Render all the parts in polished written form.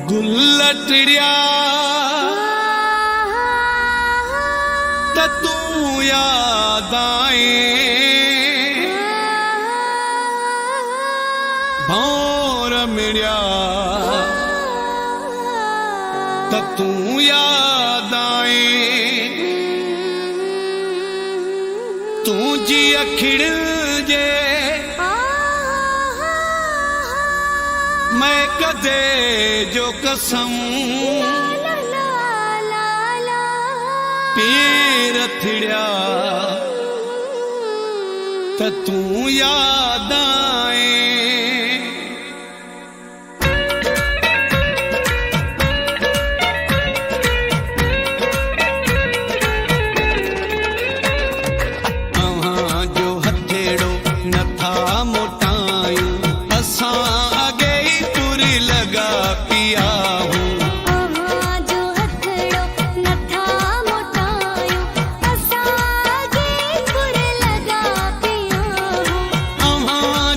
गुल्लटड़िया त तू याद आए भौर मिड़िया त तू याद आए तू जी अखिड़ जे मैं कदे जो कसम पीर थिड़िया त तू याद आए जो हथेड़ो नथा मोटायूं असां अगे तुरी लगा पिया हूँ जो हथड़ो नथा मोटायूं असां अगे तुर लगा पिया हूँ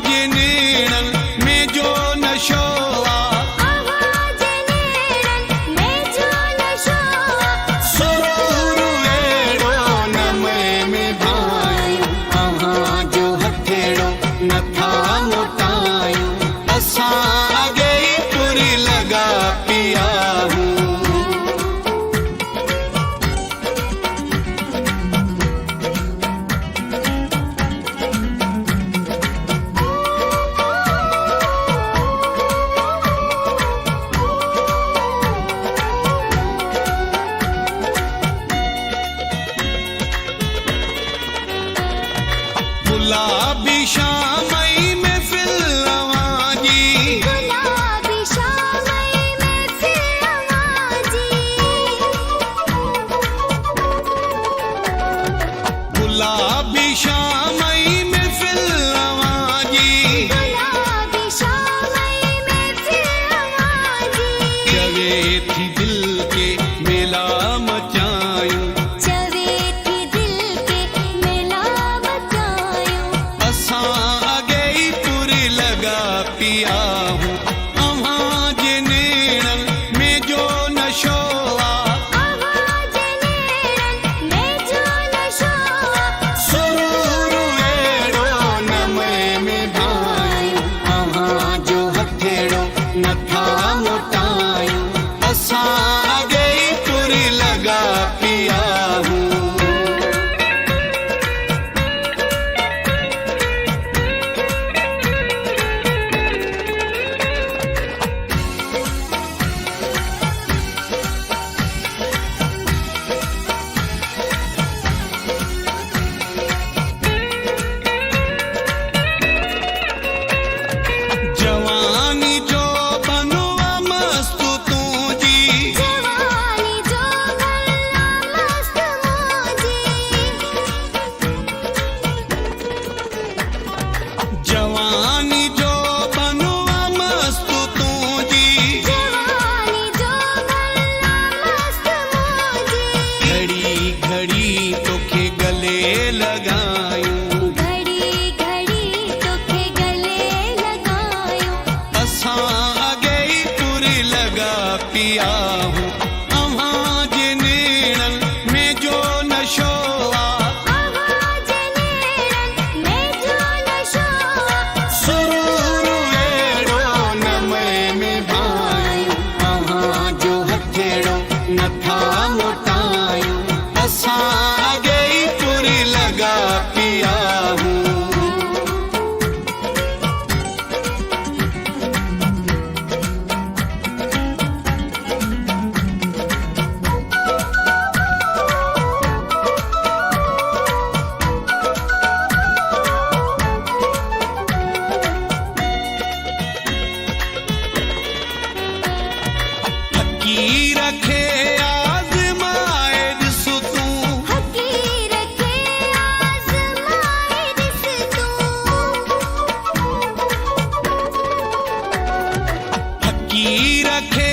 जे नेणन में जो नशो जे नेड़न में जो नशो सुरूर अहिड़ो न में भायूं जो हथेड़ो नथा मोटायूं असां अगे तुरी लगा पिया हूँ गुलाबी शामई में फिल्लवाजी गुलाबी शामई में फिल्लवाजी गुलाबी शामई में फिल्लवाजी गुलाबी शामई में फिल्लवाजी चवे थी दिल के मेला मचायूं चवे थी दिल के मेला बचायूं असां अगे तुरी लगा पिया हूँ जे नेणन में जो नशो जे नेड़न में जो नशो सुरूर अहिड़ो न में भायूं जो हथेड़ो नथा मोटायूं असां अगे तुरी लगा पिया हूँ जवानी जो बनवा मस्त तुझी जवानी जो गल्ला मस्त मौजी जवानी जो बनवा मस्त तुझी जवानी जो गल्ला मस्त मौजी घड़ी घड़ी तोखे गले लगायूं घड़ी घड़ी तोखे गले लगायूं असां अगे तुरी लगा पिया हूँ जे नेणन में जो नशो जे नेड़न में जो नशो सुरूर अहिड़ो न में भायूं जो हथेड़ो नथा मोटायूं असां अगे तुरी लगा पिया हूँ हकी रखे आज़माए ॾिस तूं हकी रखे आज़माए ॾिस तूं रखे